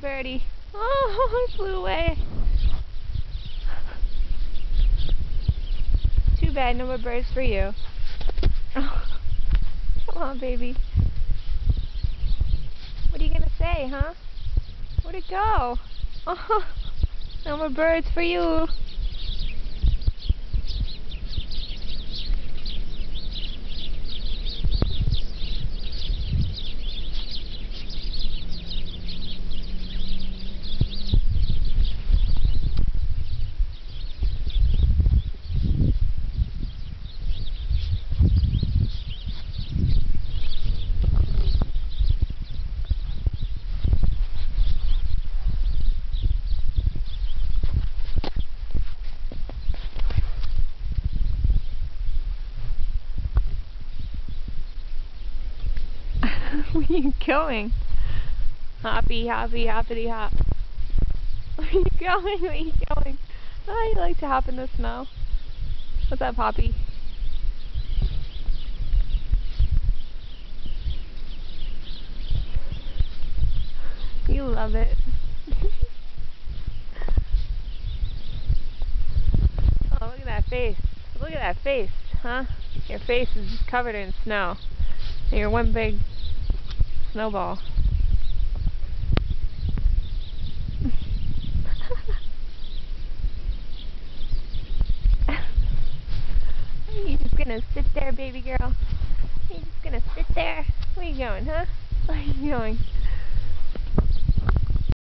birdie. Oh, he flew away. Too bad, no more birds for you. Oh, come on, baby. What are you gonna say, huh? Where'd it go? Oh, no more birds for you. Where are you going? Hoppy, hoppy, hoppity hop. Where are you going? Where are you going? Oh, you like to hop in the snow. What's up, Hoppy? You love it. Oh, look at that face. Look at that face, huh? Your face is just covered in snow. And you're one big snowball. Are you just gonna sit there, baby girl? Are you just gonna sit there? Where are you going, huh? Where are you going?